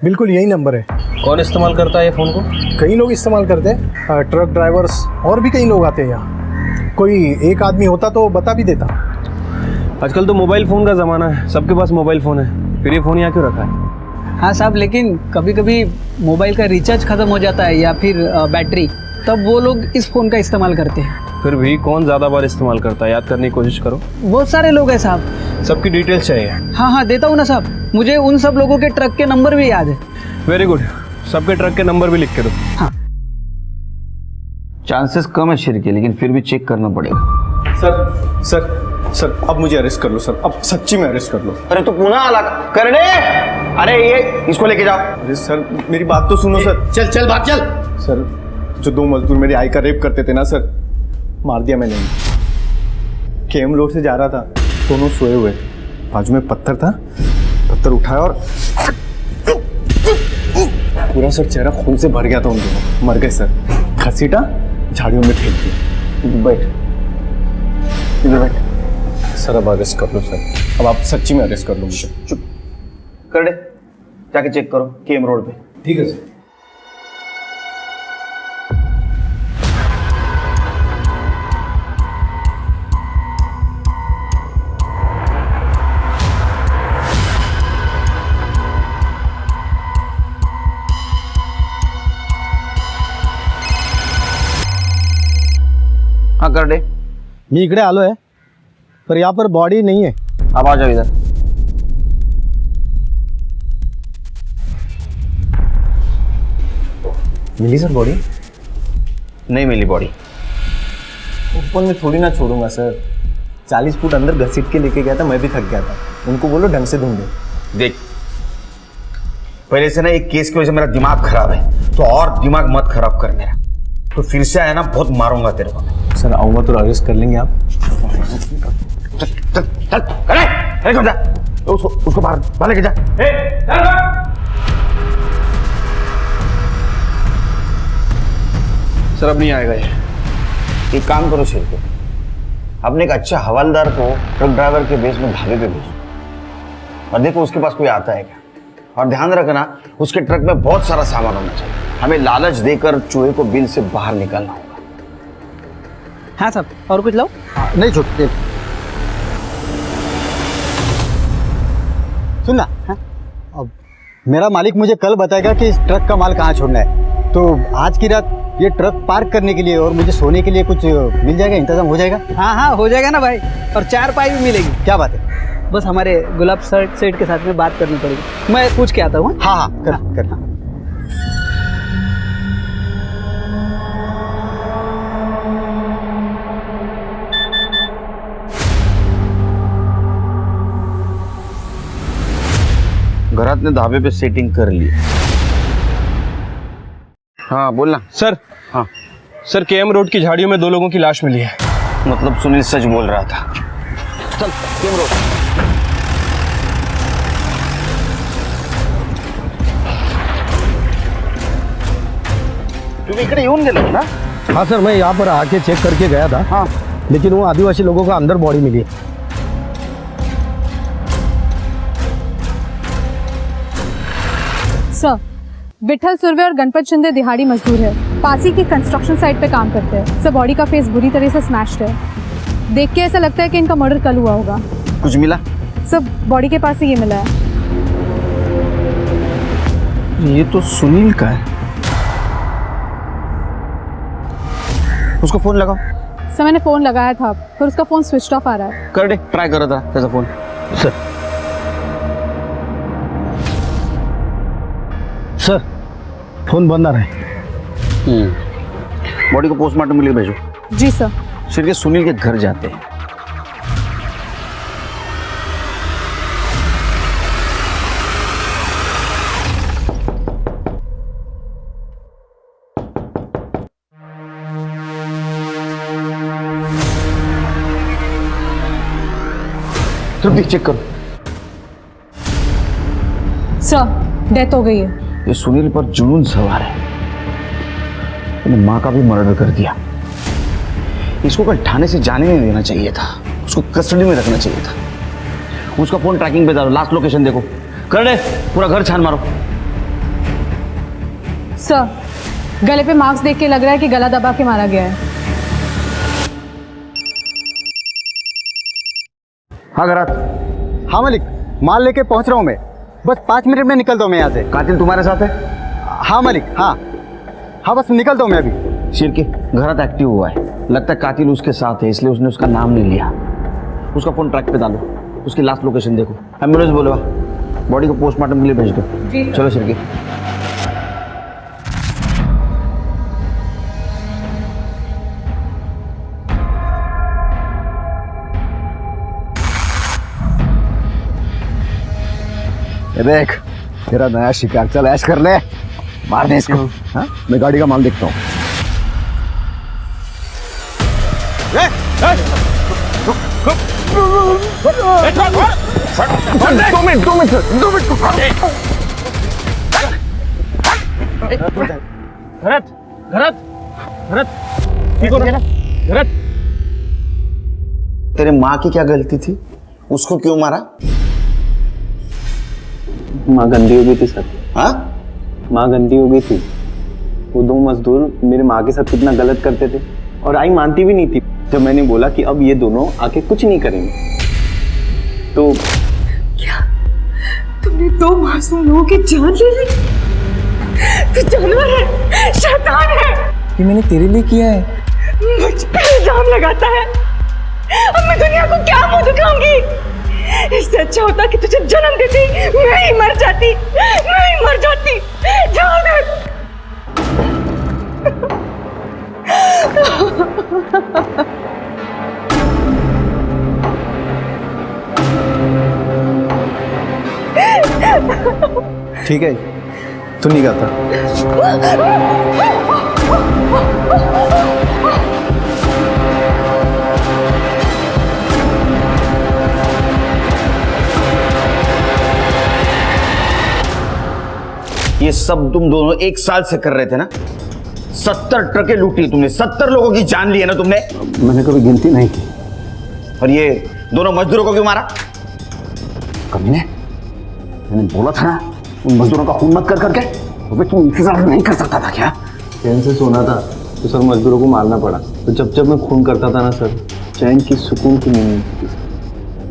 बिल्कुल यही नंबर है। कौन इस्तेमाल करता है ये फ़ोन को? कई लोग इस्तेमाल करते हैं, ट्रक ड्राइवर्स और भी कई लोग आते हैं यहाँ। कोई एक आदमी होता तो बता भी देता। आजकल तो मोबाइल फ़ोन का ज़माना है, सबके पास मोबाइल फ़ोन है, फिर ये फ़ोन यहाँ क्यों रखा है? हाँ साहब, लेकिन कभी कभी मोबाइल का रिचार्ज ख़त्म हो जाता है या फिर बैटरी, तब वो लोग इस फ़ोन का इस्तेमाल करते हैं। फिर भी कौन ज़्यादा बार इस्तेमाल करता है, याद करने की कोशिश करो। बहुत सारे लोग हैं साहब। सबकी डिटेल्स चाहिए? हाँ देता हूँ ना साहब, मुझे उन सब लोगों के ट्रक के नंबर भी याद है। वेरी गुड, सबके ट्रक के नंबर भी लिख के दो। हाँ। चांसेस कम है शिरके, लेकिन फिर भी चेक करना पड़ेगा। सर सर अब मुझे अरेस्ट कर लो सर, अब सच्ची में अरेस्ट कर लो। अरे तो पुनः आला करने, अरे ये इसको लेके जाओ। अरे सर मेरी बात तो सुनो सर। चल चल बात चल। सर जो 2 मजदूर मेरी आई का रेप करते थे ना सर, मार दिया मैंने। केम रोड से जा रहा था, दोनों सोए हुए, बाजू में पत्थर था, पत्थर उठाया और पूरा सर चेहरा खून से भर गया था उन दोनों। मर गए सर, घसीटा झाड़ियों में फेंक दिया। बैठ इधर बैठ। सर अब अरेस्ट कर लो सर, अब आप सच्ची में अरेस्ट कर लो मुझे। चुप कर दे, जाके चेक करो केम रोड पे। ठीक है सर। हाँ कर दे। मी इकडे आलो है, पर यहाँ पर बॉडी नहीं है। अब आ जाओ इधर। मिली सर बॉडी? नहीं मिली बॉडी। ऊपर में थोड़ी ना छोड़ूंगा सर, 40 फुट अंदर घसीट के लेके गया था, मैं भी थक गया था। उनको बोलो ढंग से ढूंढो। देख पहले से ना एक केस की वजह से मेरा दिमाग खराब है, तो और दिमाग मत खराब कर मेरा। तो फिर से आया ना बहुत मारूंगा तेरे को। सर आऊंगा तो अरेस्ट कर लेंगे आप। चल चल चल, अरे जा, उसको बाहर लेके जा। सर अब नहीं आएगा ये। एक काम करो शेर को, अपने एक अच्छा हवालदार को ट्रक ड्राइवर के बेस में ढाबे पे भेजो और देखो उसके पास कोई आता है क्या। और ध्यान रखना उसके ट्रक में बहुत सारा सामान होना चाहिए। हमें लालच देकर चूहे को बिल से बाहर निकालना होगा। हाँ साहब, और कुछ लो? नहीं छूटते। सुनना, हाँ? अब मेरा मालिक मुझे कल बताएगा कि इस ट्रक का माल कहाँ छोड़ना है, तो आज की रात ये ट्रक पार्क करने के लिए और मुझे सोने के लिए कुछ मिल जाएगा, इंतजाम हो जाएगा? हाँ हाँ हो जाएगा ना भाई, और 4 पाई भी मिलेगी। क्या बात है? बस हमारे गुलाब सेठ के साथ में बात करनी पड़ेगी, मैं पूछ के आता हूँ। हाँ हाँ कर। घरात ने ढाबे पे सेटिंग कर ली। हाँ बोलना। सर हाँ सर, केएम रोड की झाड़ियों में 2 लोगों की लाश मिली है। मतलब सुनील सच बोल रहा था। चल केएम रोड। तुम्ही इकडे येऊन गेलो ना? हाँ सर, मैं यहाँ पर आके चेक करके गया था। हाँ लेकिन वो आदिवासी लोगों का अंदर बॉडी मिली। सर, विठल सुरवे और गणपत शिंदे दिहाड़ी मजदूर है, पासी की कंस्ट्रक्शन साइट पे काम करते हैं। सर बॉडी का फेस बुरी तरह से स्मैश्ड है, देख के ऐसा लगता है कि इनका मर्डर कल हुआ होगा। कुछ मिला? सर बॉडी के पास से ये मिला है। ये तो सुनील का है। उसको फोन लगाओ। सर मैंने फ़ोन लगाया था पर उसका फ़ोन स्विच ऑफ आ रहा है। कर दे, ट्राई करो था कैसा फोन। सर फोन बंद आ रहा है। बॉडी को पोस्टमार्टम के लिए भेजो। जी सर। फिर के सुनील के घर जाते हैं। तृप्ति चेक करो। सर डेथ हो गई है। ये सुनील पर जुनून सवार है, उसने माँ का भी मर्डर कर दिया। इसको कल थाने से जाने नहीं देना चाहिए था, उसको कस्टडी में रखना चाहिए था। उसका फोन ट्रैकिंग पे डालो, लास्ट लोकेशन देखो। कर दे, पूरा घर छान मारो। सर गले पे मार्क्स देख के लग रहा है कि गला दबा के मारा गया है। हाँ घरात। हाँ मालिक, माल लेके पहुंच रहा हूँ मैं, बस 5 मिनट में निकलता हूँ मैं यहाँ से। कातिल तुम्हारे साथ है? हाँ मालिक, हाँ बस निकलता हूँ मैं अभी। शेर के घरात एक्टिव हुआ है, लगता है कातिल उसके साथ है, इसलिए उसने उसका नाम नहीं लिया। उसका फोन ट्रैक पे डालो, उसकी लास्ट लोकेशन देखो। एम्बुलेंस बोलो, बॉडी को पोस्टमार्टम के लिए भेज दो। चलो शेर के। ये देख तेरा नया शिकार, चल ऐश कर ले, मार दे इसको। हाँ मैं गाड़ी का माल देखता हूँ। 2 मिनट भरत भरत भरत ठीक हो ना भरत? तेरे माँ की क्या गलती थी, उसको क्यों मारा? माँ गंदी हो गई थी सर। हाँ माँ गंदी हो गई थी। वो 2 मजदूर मेरे माँ के साथ कितना गलत करते थे और आई मानती भी नहीं थी। जब मैंने बोला कि अब ये दोनों आके कुछ नहीं करेंगे तो क्या तुमने 2 मासूम लोगों की जान ले ली? तू जानवर है, शैतान है। ये मैंने तेरे लिए किया है। मुझ पे इल्जाम लगाता है। अब मैं दुनिया को क्या मुंह दिखाऊंगी? इससे अच्छा होता कि तुझे जन्म देती मैं ही मर जाती, मैं ही मर जाती। जाओ दे। ठीक है, तू नहीं गाता। ये सब तुम दोनों 1 साल से कर रहे थे ना? 70 ट्रकें लूटी तुमने, 70 लोगों की जान ली है ना तुमने? मैंने कभी गिनती नहीं की। और ये दोनों मजदूरों को क्यों मारा? कमीने, मैंने बोला था ना उन मजदूरों का खून मत कर करके। तो तुम इंतजार नहीं कर सकता था क्या? चैन से सोना था तो सर मजदूरों को मारना पड़ा। तो जब जब मैं खून करता था ना सर, चैन की सुकून की नींद नहीं थी,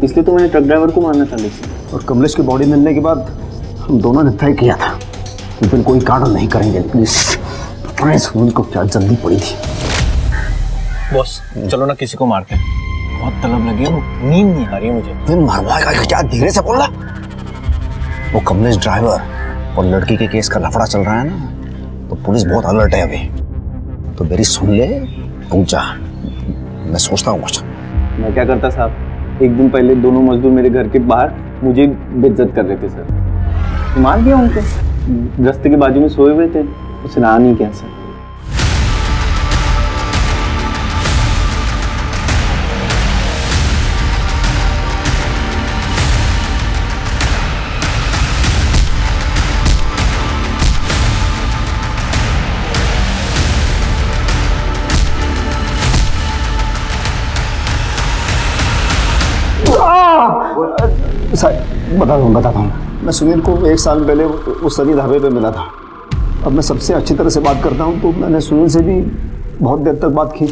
इसलिए तो मैंने ट्रक ड्राइवर को मारना था। लेकिन और कमलेश की बॉडी मिलने के बाद हम दोनों ने तय किया था कि फिर कोई कांड नहीं करेंगे। प्लीज उनको क्या जल्दी पड़ी थी। बॉस चलो ना किसी को मारते हैं, बहुत तलब लगी है, नींद नहीं आ रही है मुझे। तुम मरवाएगा क्या? धीरे से बोलना। वो कमलेश ड्राइवर और लड़की के केस का लफड़ा चल रहा है ना, तो पुलिस बहुत अलर्ट है अभी। तो मेरी सुन ले, रुक जा, मैं सोचता हूँ कुछ। मैं क्या करता साहब, एक दिन पहले दोनों मजदूर मेरे घर के बाहर मुझे बेइज्जत कर रहे थे सर। मार दिया उनको, रास्ते के बाजू में सोए हुए थे, उसे रहा नहीं क्या सर। बताता हूँ। मैं सुनील को 1 साल पहले उस सनी ढाबे पे मिला था। अब मैं सबसे अच्छी तरह से बात करता हूँ, तो मैंने सुनील से भी बहुत देर तक बात की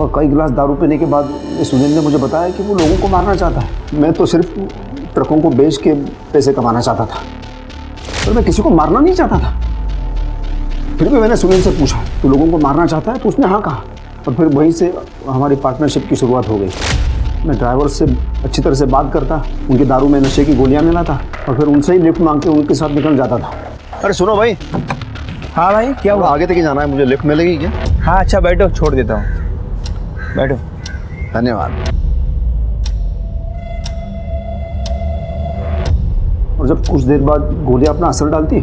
और कई गिलास दारू पीने के बाद सुनील ने मुझे बताया कि वो लोगों को मारना चाहता है। मैं तो सिर्फ ट्रकों को बेच के पैसे कमाना चाहता था, पर मैं किसी को मारना नहीं चाहता था। फिर भी मैंने सुनील से पूछा तो लोगों को मारना चाहता है, तो उसने हाँ कहा और फिर वहीं से हमारी पार्टनरशिप की शुरुआत हो गई। मैं ड्राइवर से अच्छी तरह से बात करता, उनके दारू में नशे की गोलियां मिलाता और फिर उनसे ही लिफ्ट मांग के उनके साथ निकल जाता था। अरे सुनो भाई। हाँ भाई क्या हुआ? आगे तक ही जाना है मुझे, लिफ्ट मिलेगी क्या? हाँ अच्छा बैठो, छोड़ देता हूँ। बैठो। धन्यवाद। और जब कुछ देर बाद गोलियां अपना असर डालती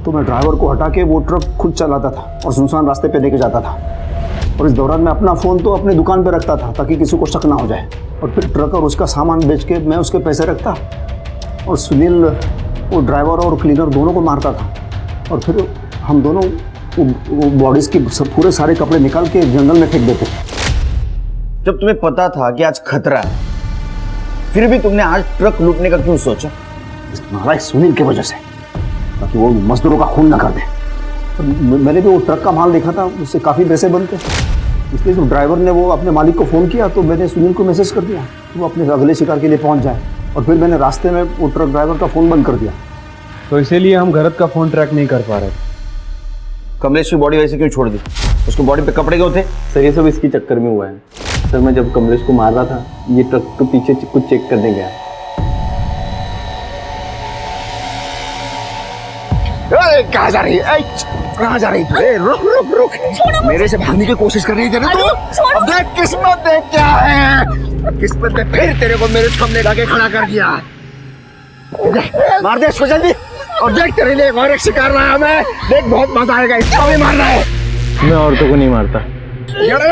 तो मैं ड्राइवर को हटा के वो ट्रक खुद चलाता था और सुनसान रास्ते पे लेके जाता था। और इस दौरान मैं अपना फ़ोन तो अपनी दुकान पे रखता था ताकि किसी को शक ना हो जाए। और फिर ट्रक और उसका सामान बेच के मैं उसके पैसे रखता और सुनील वो ड्राइवर और क्लीनर दोनों को मारता था। और फिर हम दोनों वो बॉडीज़ के पूरे सारे कपड़े निकाल के जंगल में फेंक देते। जब तुम्हें पता था कि आज खतरा है, फिर भी तुमने आज ट्रक लूटने का क्यों सोचा? इस नालायक सुनील की वजह से, ताकि वो मजदूरों का खून ना कर दे। मैंने भी वो ट्रक का माल देखा था, उससे काफ़ी पैसे बनते, इसलिए जब ड्राइवर ने वो अपने मालिक को फ़ोन किया तो मैंने सुनील को मैसेज कर दिया कि वो अपने अगले शिकार के लिए पहुंच जाए। और फिर मैंने रास्ते में वो ट्रक ड्राइवर का फ़ोन बंद कर दिया। तो इसीलिए हम घरत का फ़ोन ट्रैक नहीं कर पा रहे। कमलेश की बॉडी वैसे क्यों छोड़ दी? उसकी बॉडी पे कपड़े क्यों थे? सर ये सब इसकी चक्कर में हुआ है सर। मैं जब कमलेश को मार रहा था, ये ट्रक के पीछे कुछ चेक करने गया। कहाँ जा रही है? कहाँ जा रही है? रुक रुक रुक, मेरे से भागने की कोशिश कर रही थी ना तू? अब देख किस्मत देख क्या है। किस्मत ने फिर तेरे को मेरे सामने लाके खड़ा कर दिया। मार दे इसको जल्दी। और देख तेरे लिए एक और एक शिकार लाया मैं, देख बहुत मजा आएगा, इसको भी मारना है। मैं औरतों को नहीं मारता।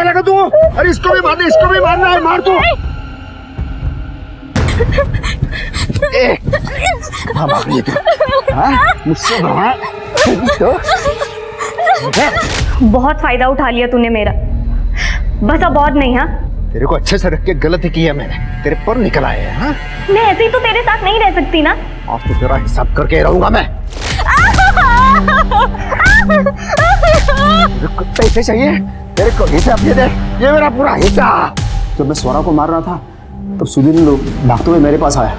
लगा तू, अरे इसको भी मारना, इसको भी मारना है, मार तू। मुझसे बहुत फायदा उठा लिया तूने मेरा, बस अब और नहीं। हाँ, तेरे को अच्छे से रख के गलती की है मैंने, तेरे पर निकल आए हैं। हाँ, मैं ऐसे ही तो तेरे साथ नहीं रह सकती ना। आज तो तेरा हिसाब करके रहूंगा मैं। पैसे चाहिए तेरे को, हिसाब ये दे, ये मेरा पूरा हिस्सा। जब मैं स्वरा को मार रहा था तब सुनील लोग भागते हुए मेरे पास आया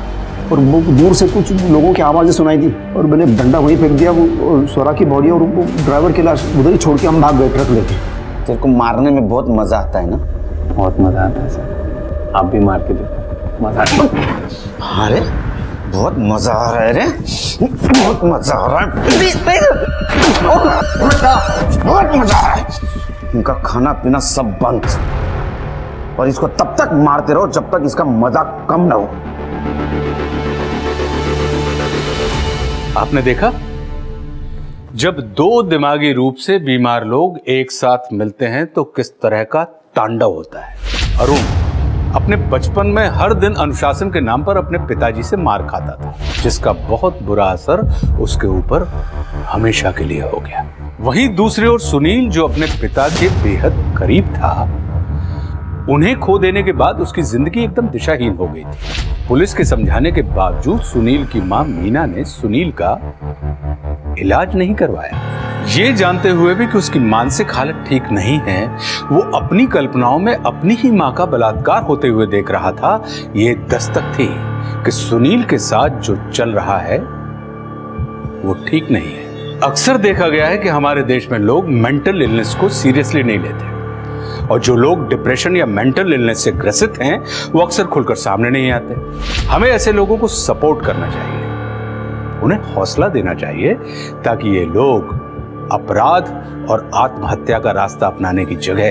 और वो दूर से कुछ लोगों की आवाज़ें सुनाई दी और मैंने डंडा वहीं फेंक दिया। वो स्वरा की बॉडी और वो ड्राइवर की लाश उधर ही छोड़ के हम भाग गए ट्रक लेके। तेरे को मारने में बहुत मजा आता है ना? बहुत मजा आता है सर, आप भी मार के देखो, मजा आता है। अरे बहुत मजा आ रहा है रे, बहुत मजा आ रहा है, बहुत मजा आ रहा है। इनका खाना पीना सब बंद, और इसको तब तक मारते रहो जब तक इसका मजा कम ना हो। आपने देखा, जब दो दिमागी रूप से बीमार लोग एक साथ मिलते हैं तो किस तरह का तांडव होता है। अरुण अपने बचपन में हर दिन अनुशासन के नाम पर अपने पिताजी से मार खाता था, जिसका बहुत बुरा असर उसके ऊपर हमेशा के लिए हो गया। वहीं दूसरी ओर सुनील, जो अपने पिता के बेहद करीब था, उन्हें खो देने के बाद उसकी जिंदगी एकदम दिशाहीन हो गई थी। पुलिस के समझाने के बावजूद सुनील की मां मीना ने सुनील का इलाज नहीं करवाया। ये जानते हुए भी कि उसकी मानसिक हालत ठीक नहीं है, वो अपनी कल्पनाओं में अपनी ही मां का बलात्कार होते हुए देख रहा था। ये दस्तक थी कि सुनील के साथ जो चल रहा है वो ठीक नहीं है। अक्सर देखा गया है कि हमारे देश में लोग मेंटल इलनेस को सीरियसली नहीं लेते, और जो लोग डिप्रेशन या मेंटल इलनेस से ग्रसित हैं वो अक्सर खुलकर सामने नहीं आते। हमें ऐसे लोगों को सपोर्ट करना चाहिए, उन्हें हौसला देना चाहिए, ताकि ये लोग अपराध और आत्महत्या का रास्ता अपनाने की जगह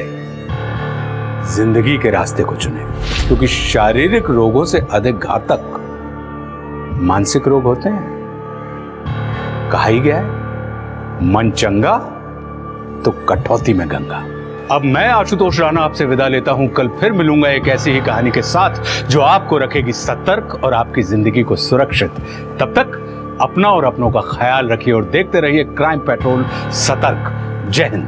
जिंदगी के रास्ते को चुने, क्योंकि शारीरिक रोगों से अधिक घातक मानसिक रोग होते हैं। कहा ही गया है, मन चंगा तो कटौती में गंगा। अब मैं आशुतोष राणा आपसे विदा लेता हूं। कल फिर मिलूंगा एक ऐसी ही कहानी के साथ जो आपको रखेगी सतर्क और आपकी जिंदगी को सुरक्षित। तब तक अपना और अपनों का ख्याल रखिए और देखते रहिए क्राइम पेट्रोल सतर्क। जय हिंद।